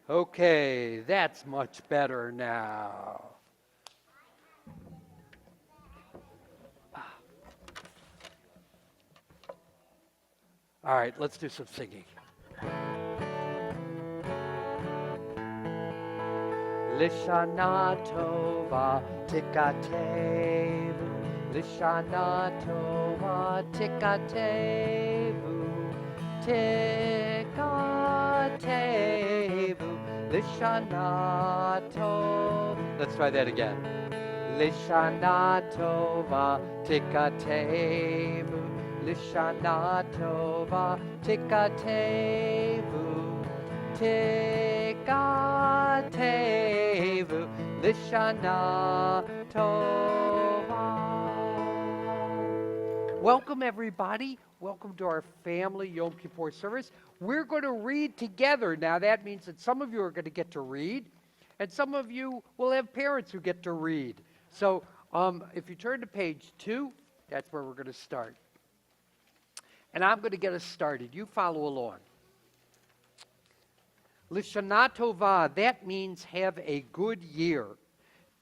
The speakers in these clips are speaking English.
Okay, that's much better now. All right, let's do some singing. Lishana Tova Tikatevu, Lishana Tova Tikatevu, Tikatevu, Lishana Tova. Let's try that again. Lishana Tova Tikatevu, Lishana Tova Tikatevu, Tikatevu, Lishana Tova. Welcome, everybody. Welcome to our family Yom Kippur service. We're going to read together. Now, that means that some of you are going to get to read, and some of you will have parents who get to read. So if you turn to page 2, that's where we're going to start. And I'm going to get us started. You follow along. Lishana Tova, that means have a good year.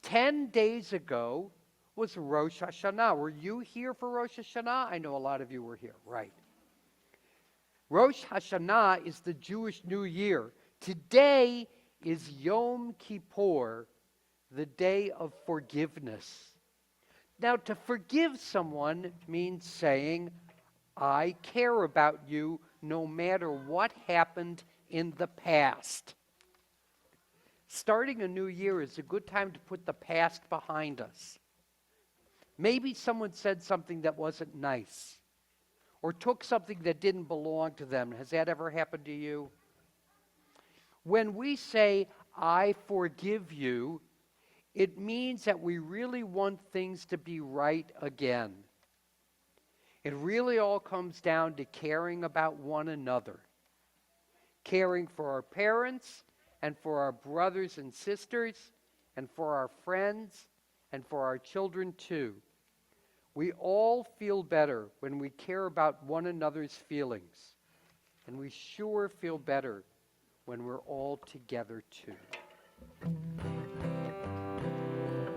10 days ago was Rosh Hashanah. Were you here for Rosh Hashanah? I know a lot of you were here, right. Rosh Hashanah is the Jewish New Year. Today is Yom Kippur, the day of forgiveness. Now, to forgive someone means saying, I care about you no matter what happened in the past. Starting a new year is a good time to put the past behind us. Maybe someone said something that wasn't nice, or took something that didn't belong to them. Has that ever happened to you? When we say, I forgive you, it means that we really want things to be right again. It really all comes down to caring about one another. Caring for our parents, and for our brothers and sisters, and for our friends, and for our children too. We all feel better when we care about one another's feelings. And we sure feel better when we're all together too.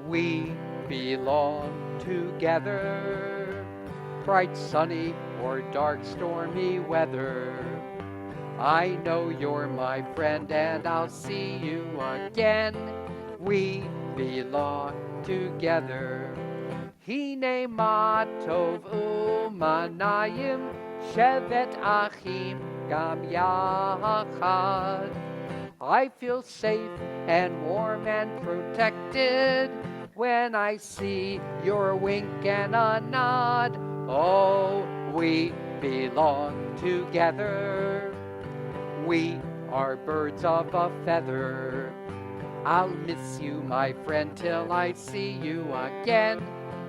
We belong together, bright sunny or dark stormy weather. I know you're my friend and I'll see you again. We belong together. Hine ma tov umanayim shevet achim gam yachad. I feel safe and warm and protected when I see your wink and a nod. Oh, we belong together. We are birds of a feather. I'll miss you, my friend, till I see you again.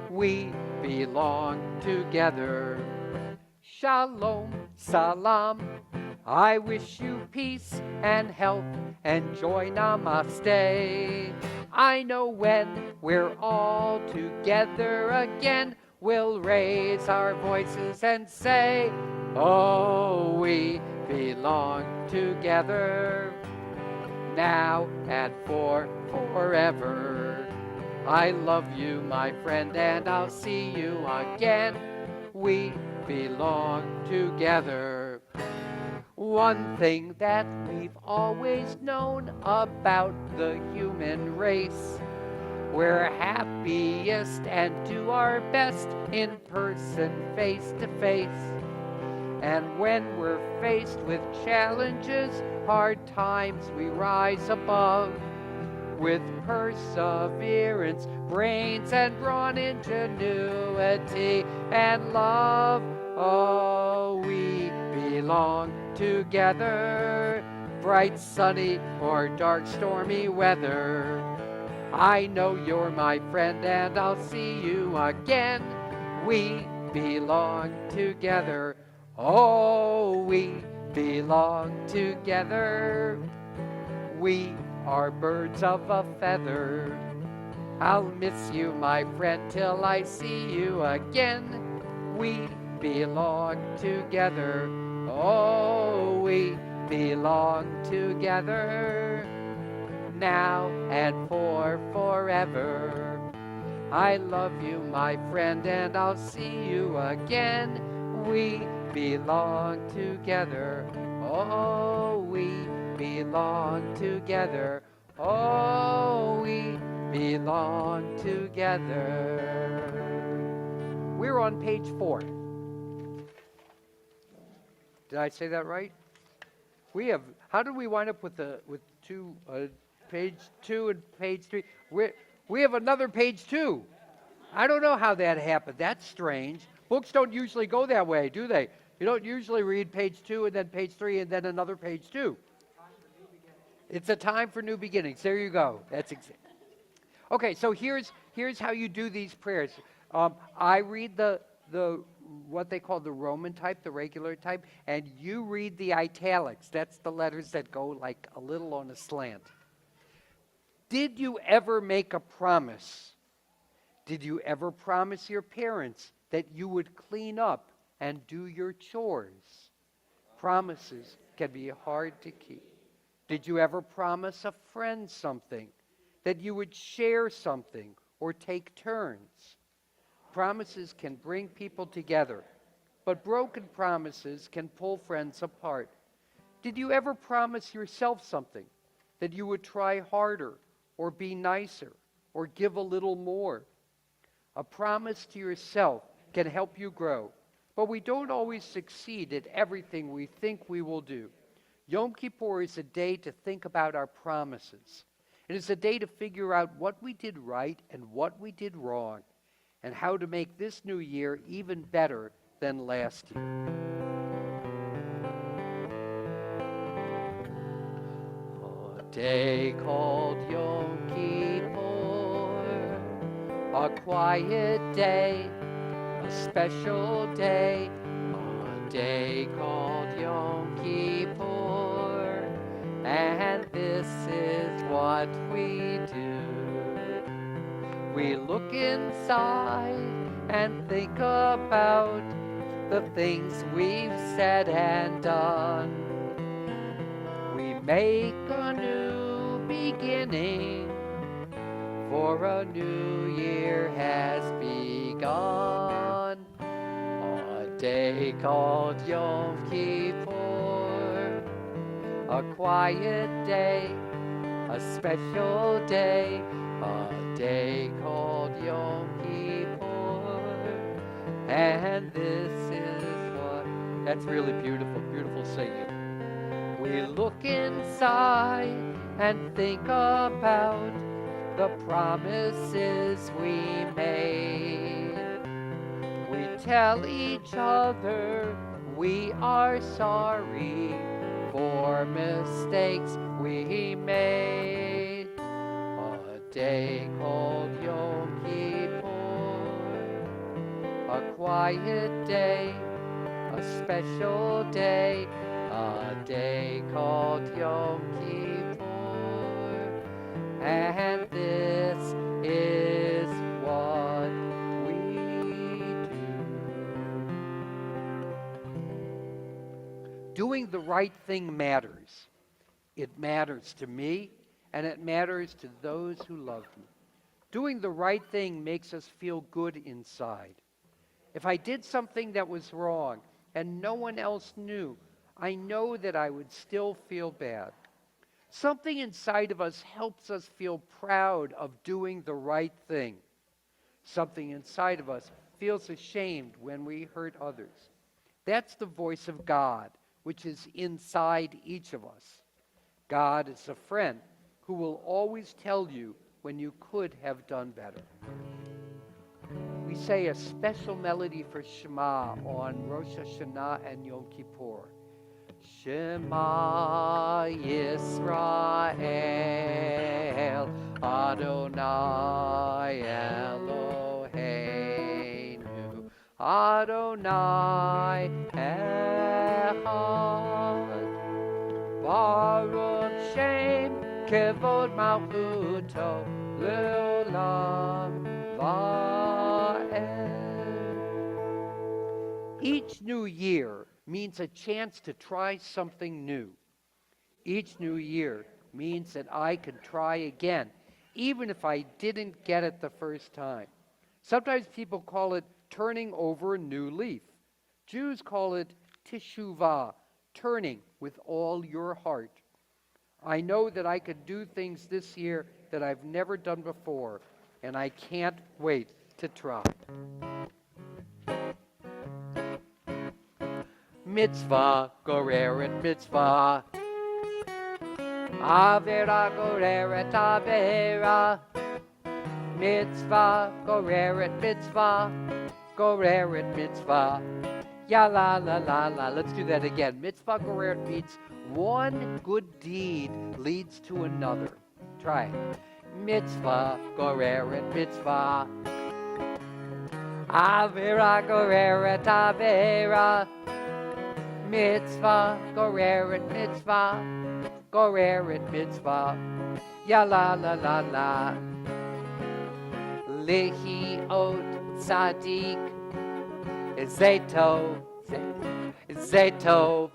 We belong together. Shalom, salam. I wish you peace and health and joy. Namaste. I know when we're all together again, we'll raise our voices and say, oh, we belong together, now and forever. I love you, my friend, and I'll see you again. We belong together. One thing that we've always known about the human race, we're happiest and do our best in person, face to face. And when we're faced with challenges, hard times, we rise above with perseverance, brains, and brawn ingenuity and love. Oh, we belong together, bright sunny or dark stormy weather. I know you're my friend and I'll see you again. We belong together. Oh, we belong together. We are birds of a feather. I'll miss you, my friend, till I see you again. We belong together. Oh, we belong together. now and for forever. I love you, my friend, and I'll see you again. We belong together. Oh, we belong together. Oh, we belong together. We're on page 4. Did I say that right? We have. How did we wind up with page 2 and page 3? We have another page 2. I don't know how that happened. That's strange. Books don't usually go that way, do they? You don't usually read page 2 and then page 3 and then another page 2. It's a time for new beginnings. There you go. That's okay. So here's how you do these prayers. I read the what they call the Roman type, the regular type, and you read the italics. That's the letters that go like a little on a slant. Did you ever make a promise? Did you ever promise your parents that you would clean up and do your chores? Promises can be hard to keep. Did you ever promise a friend something, that you would share something or take turns? Promises can bring people together, but broken promises can pull friends apart. Did you ever promise yourself something, that you would try harder or be nicer or give a little more? A promise to yourself can help you grow, but we don't always succeed at everything we think we will do. Yom Kippur is a day to think about our promises. It is a day to figure out what we did right and what we did wrong, and how to make this new year even better than last year. A day called Yom Kippur, a quiet day, a special day, a day called Yom Kippur, and this is what we do. We look inside and think about the things we've said and done. We make a new beginning, for a new year has begun. A day called Yom Kippur, a quiet day, a special day, a day called Yom Kippur, and this is what... That's really beautiful, beautiful singing. We look inside and think about the promises we made. We tell each other we are sorry for mistakes we made. A day called Yom Kippur, a quiet day, a special day, a day called Yom Kippur, and this is what we do. Doing the right thing matters. It matters to me, and it matters to those who love me. Doing the right thing makes us feel good inside. If I did something that was wrong and no one else knew, I know that I would still feel bad. Something inside of us helps us feel proud of doing the right thing. Something inside of us feels ashamed when we hurt others. That's the voice of God, which is inside each of us. God is a friend who will always tell you when you could have done better. We say a special melody for Shema on Rosh Hashanah and Yom Kippur. Shema Yisrael, Adonai Eloheinu, Adonai Echad, Baruch Shem Kevod Malchuto Leolam Va'ed. Each new year means a chance to try something new. Each new year means that I can try again, even if I didn't get it the first time. Sometimes people call it turning over a new leaf. Jews call it teshuvah, turning with all your heart. I know that I could do things this year that I've never done before, and I can't wait to try. Mitzvah, goreret mitzvah. Avera goreret avera. Mitzvah, goreret mitzvah. Goreret mitzvah. Ya la la la la. Let's do that again. Mitzvah goreret means one good deed leads to another. Try it. Mitzvah goreret mitzvah. Avera goreret avera. Mitzvah goreret mitzvah. Goreret mitzvah. Ya la la la la. Lihi ot tzadik. Zeto. Zeto.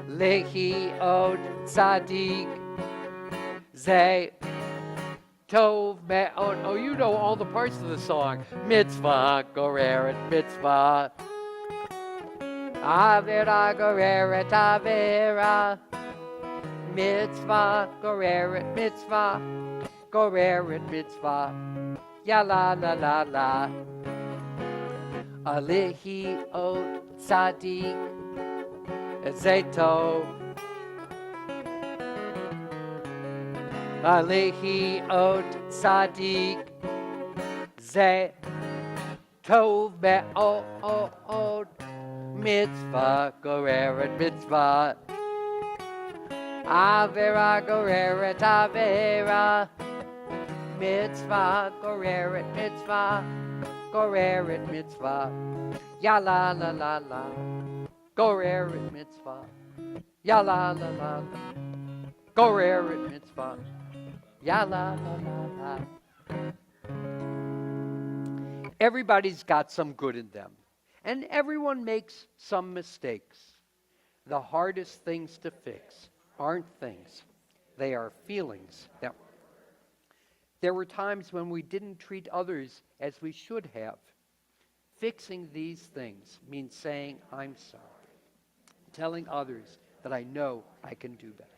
Lihi ot tzadik. Tov me'ot. Oh, you know all the parts of the song. Mitzvah goreret mitzvah. Avera goreret avera. Mitzvah goreret mitzvah. Goreret mitzvah. Ya la la la la. Alihi ot tzadik. Zeto. Alihi ot tzadik. Tov me'ot. Mitzvah goreret mitzvah. Avera goreret avera. Mitzvah goreret mitzvah. Goreret mitzvah. Ya la la la la. Goreret mitzvah. Ya la la la la. Goreret mitzvah. Ya la la la la. Everybody's got some good in them. And everyone makes some mistakes. The hardest things to fix aren't things. They are feelings. Now, there were times when we didn't treat others as we should have. Fixing these things means saying, I'm sorry. Telling others that I know I can do better.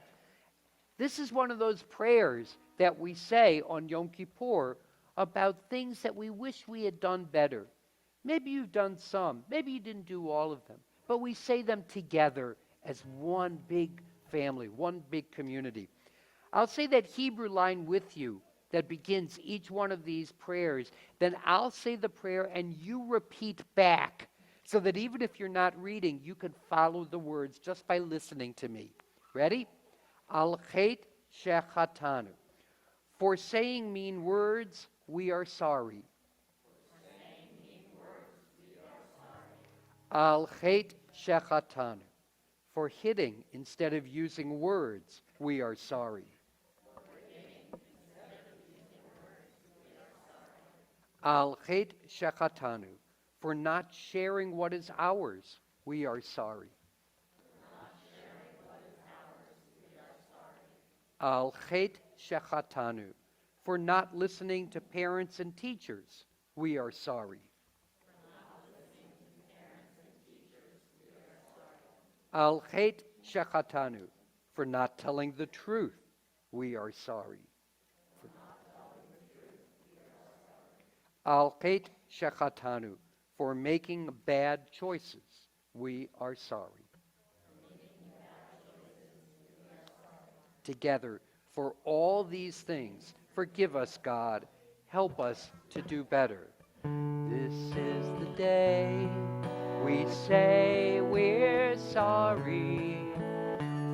This is one of those prayers that we say on Yom Kippur about things that we wish we had done better. Maybe you've done some. Maybe you didn't do all of them. But we say them together as one big family, one big community. I'll say that Hebrew line with you that begins each one of these prayers. Then I'll say the prayer and you repeat back so that even if you're not reading, you can follow the words just by listening to me. Ready? Al chet shechatanu. For saying mean words, we are sorry. Al chet shechatanu. For hitting instead of using words, we are sorry. Al chet shechatanu. For not sharing what is ours, we are sorry. Al chet shechatanu. For not listening to parents and teachers, we are sorry. Al chet shechatanu. For not telling the truth, we are sorry. Al chet shechatanu. For making bad choices, we are sorry. Together, for all these things, forgive us, God. Help us to do better. This is the day we say we're sorry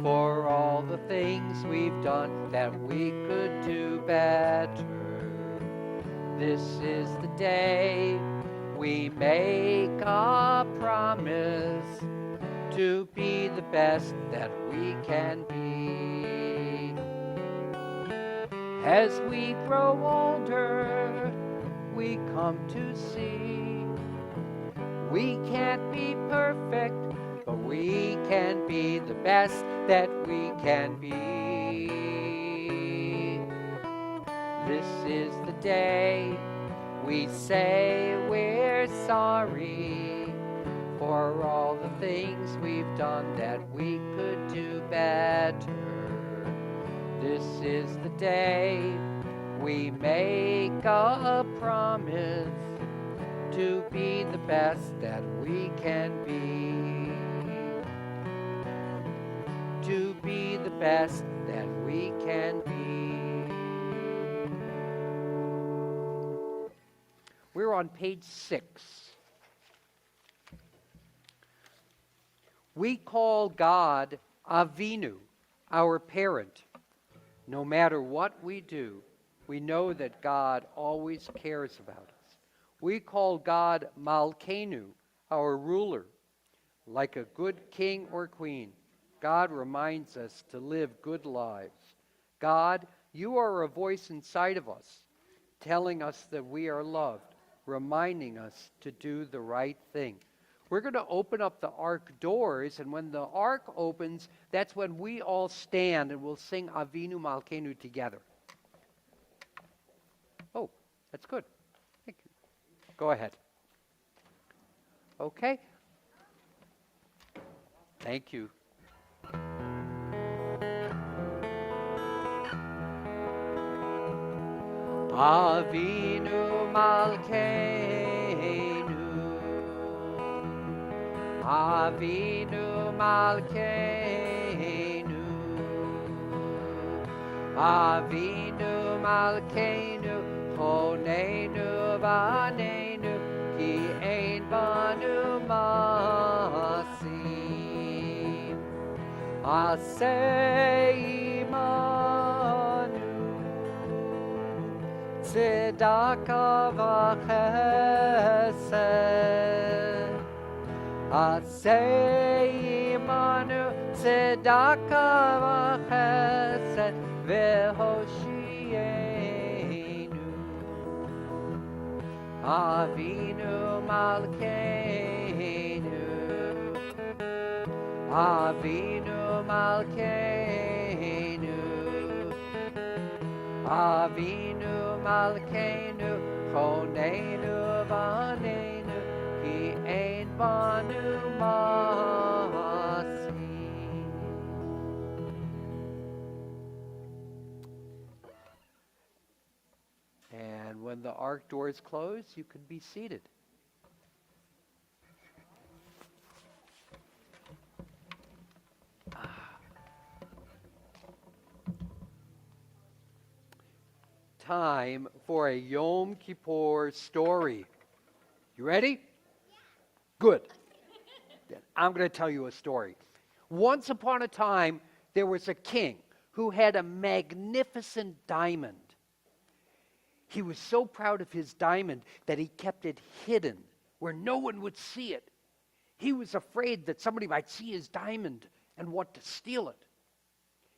for all the things we've done that we could do better. This is the day we make a promise to be the best that we can be. As we grow older, we come to see we can't be perfect, but we can be the best that we can be. day we say we're sorry for all the things we've done that we could do better. This is the day we make a promise to be the best that we can be. To be the best that we can be. We're on page 6. We call God Avinu, our parent. No matter what we do, we know that God always cares about us. We call God Malkeinu, our ruler. Like a good king or queen, God reminds us to live good lives. God, you are a voice inside of us, telling us that we are loved, reminding us to do the right thing. We're going to open up the ark doors, and when the ark opens, that's when we all stand and we'll sing Avinu Malkeinu together. Oh, that's good. Thank you. Go ahead. Okay. Thank you. Avinu Malkeinu, Avinu Malkeinu, Avinu Malkeinu, Honenu Vanenu, Ki Ein Banu Masim, Asei Imanu, Tzedakah v'chesed, Asei Imanu, Tzedakah v'chesed, v'hoshienu, Avinu Malkeinu, Avinu Malkeinu, Avinu Malkeinu, Chonenu Vanenu, Ki Ein Banu Masim. And when the ark doors close, you can be seated. Time for a Yom Kippur story. You ready? Good. Then I'm going to tell you a story. Once upon a time, there was a king who had a magnificent diamond. He was so proud of his diamond that he kept it hidden where no one would see it. He was afraid that somebody might see his diamond and want to steal it.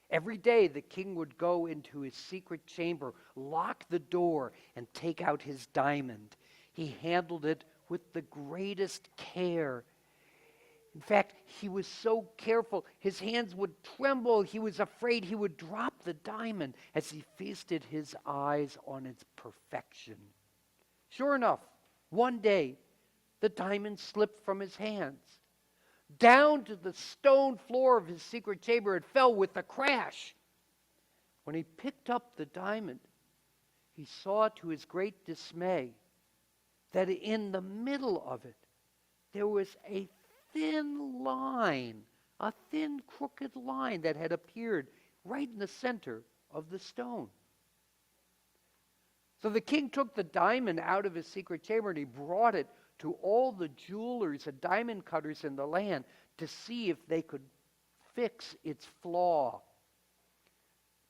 Every day the king would go into his secret chamber, lock the door, and take out his diamond. He handled it with the greatest care. In fact, he was so careful, his hands would tremble. He was afraid he would drop the diamond as he feasted his eyes on its perfection. Sure enough, one day, the diamond slipped from his hands. Down to the stone floor of his secret chamber, it fell with a crash. When he picked up the diamond, he saw to his great dismay that in the middle of it, there was a thin line, a thin crooked line that had appeared right in the center of the stone. So the king took the diamond out of his secret chamber and he brought it to all the jewelers and diamond cutters in the land to see if they could fix its flaw.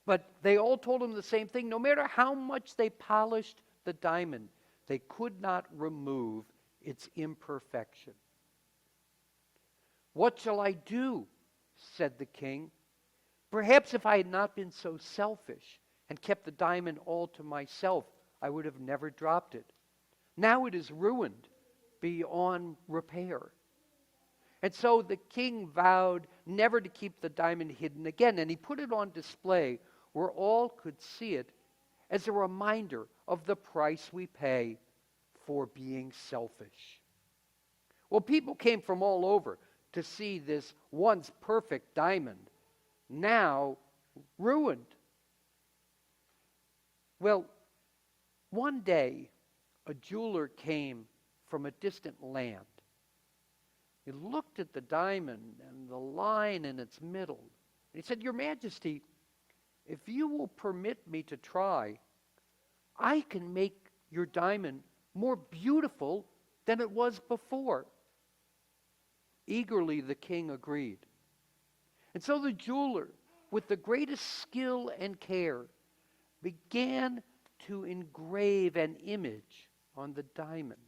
But they all told him the same thing. No matter how much they polished the diamond, they could not remove its imperfection. "What shall I do?" said the king. "Perhaps if I had not been so selfish and kept the diamond all to myself, I would have never dropped it. Now it is ruined beyond repair." And so the king vowed never to keep the diamond hidden again, and he put it on display where all could see it as a reminder of the price we pay for being selfish. Well, people came from all over to see this once perfect diamond, now ruined. Well, one day, a jeweler came from a distant land. He looked at the diamond and the line in its middle. And he said, "Your Majesty, if you will permit me to try, I can make your diamond more beautiful than it was before." Eagerly, the king agreed. And so the jeweler, with the greatest skill and care, began to engrave an image on the diamond.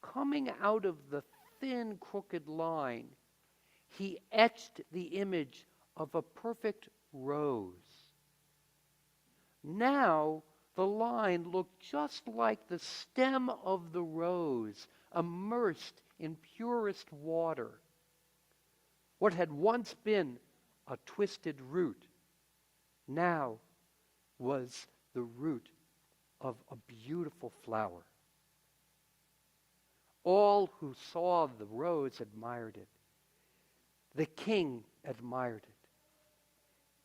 Coming out of the thin, crooked line, he etched the image of a perfect rose. Now, the line looked just like the stem of the rose, immersed in purest water. What had once been a twisted root now was the root of a beautiful flower. All who saw the rose admired it. The king admired it.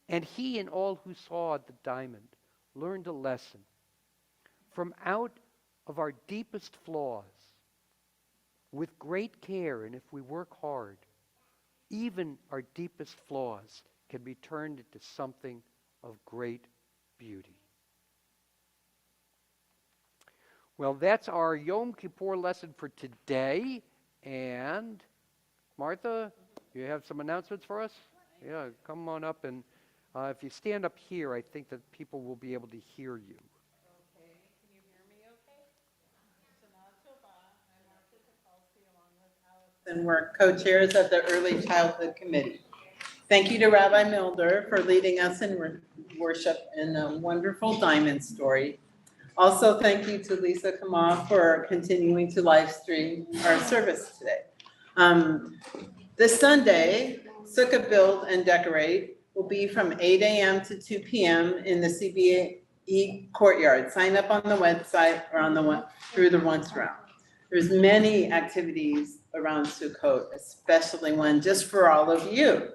And he and all who saw the diamond learned a lesson. From out of our deepest flaws, with great care, and if we work hard, even our deepest flaws can be turned into something of great beauty. Well, that's our Yom Kippur lesson for today. And Martha, you have some announcements for us? Yeah, come on up. And if you stand up here, I think that people will be able to hear you. Okay, can you hear me okay? Shana Tova, I'm Martha Topolsky along with Alice. And we're co-chairs of the Early Childhood Committee. Thank you to Rabbi Milder for leading us in worship in a wonderful diamond story. Also, thank you to Lisa Kamal for continuing to live stream our service today. This Sunday, Sukkah Build and Decorate will be from 8 a.m. to 2 p.m. in the CBE courtyard. Sign up on the website or through the Once Around. There's many activities around Sukkot, especially one just for all of you.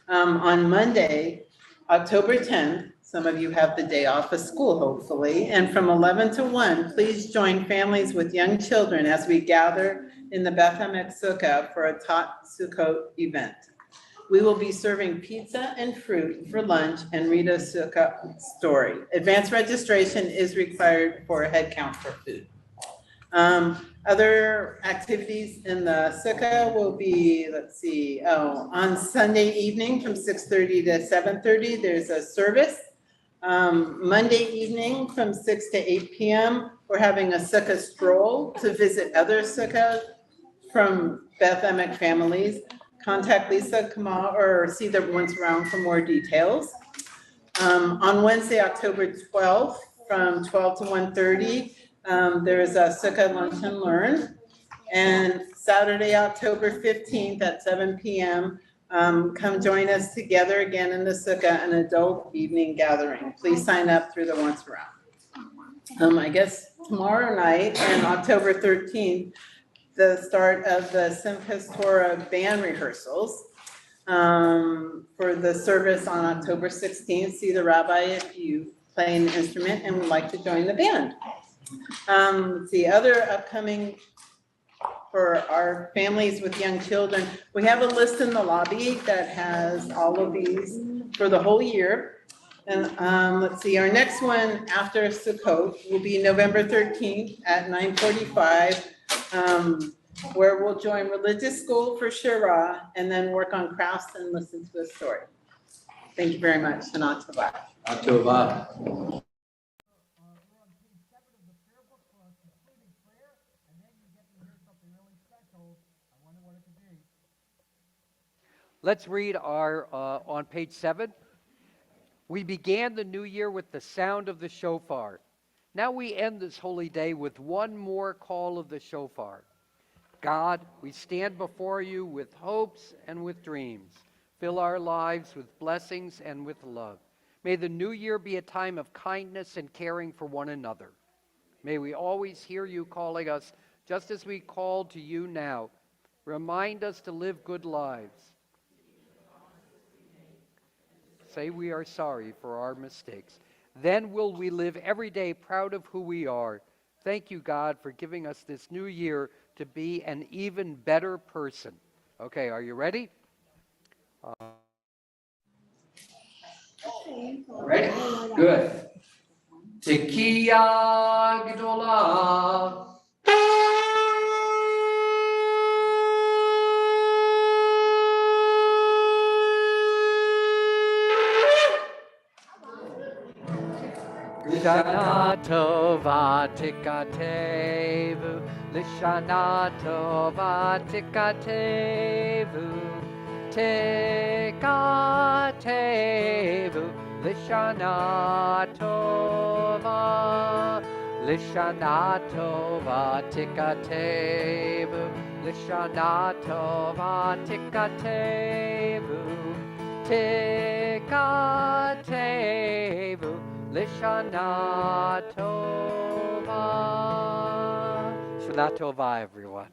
On Monday, October 10th, some of you have the day off of school, hopefully, and from 11 to 1, please join families with young children as we gather in the Beth Emek Sukkah for a Tot Sukkot event. We will be serving pizza and fruit for lunch and read a Sukkah story. Advanced registration is required for a head count for food. Other activities in the Sukkah will be, on Sunday evening from 6:30 to 7:30, there's a service. Monday evening from 6 to 8 p.m., we're having a Sukkah stroll to visit other Sukkah from Beth Emek families. Contact Lisa Kamal or see the Once Around for more details. On Wednesday, October 12th, from 12 to 1:30, there's a Sukkah Lunch and Learn. And Saturday, October 15th at 7 p.m., come join us together again in the Sukkah, an adult evening gathering. Please sign up through the Once Around. I guess tomorrow night and October 13th, the start of the Simchas Torah band rehearsals. For the service on October 16th, see the rabbi if you play an instrument and would like to join the band. Other upcoming for our families with young children, we have a list in the lobby that has all of these for the whole year. And our next one after Sukkot will be November 13th at 9:45, where we'll join religious school for Shirah and then work on crafts and listen to a story. Thank you very much. Shana Tova. Tova. Let's read on page 7. We began the new year with the sound of the shofar. Now we end this holy day with one more call of the shofar. God, we stand before you with hopes and with dreams. Fill our lives with blessings and with love. May the new year be a time of kindness and caring for one another. May we always hear you calling us, just as we call to you now. Remind us to live good lives. Say we are sorry for our mistakes. Then will we live every day proud of who we are. Thank you, God, for giving us this new year to be an even better person. Okay, are you ready? Ready? Good. Tekiya Gdola. Shana Tova Tikatevu, Lishana Tova Tikatevu, Tikatevu, Lishana Tova, Lishana Tova Tikatevu, Lishana Tova Tikatevu, Tikatevu. Lishana Tova. Shana Tova, everyone.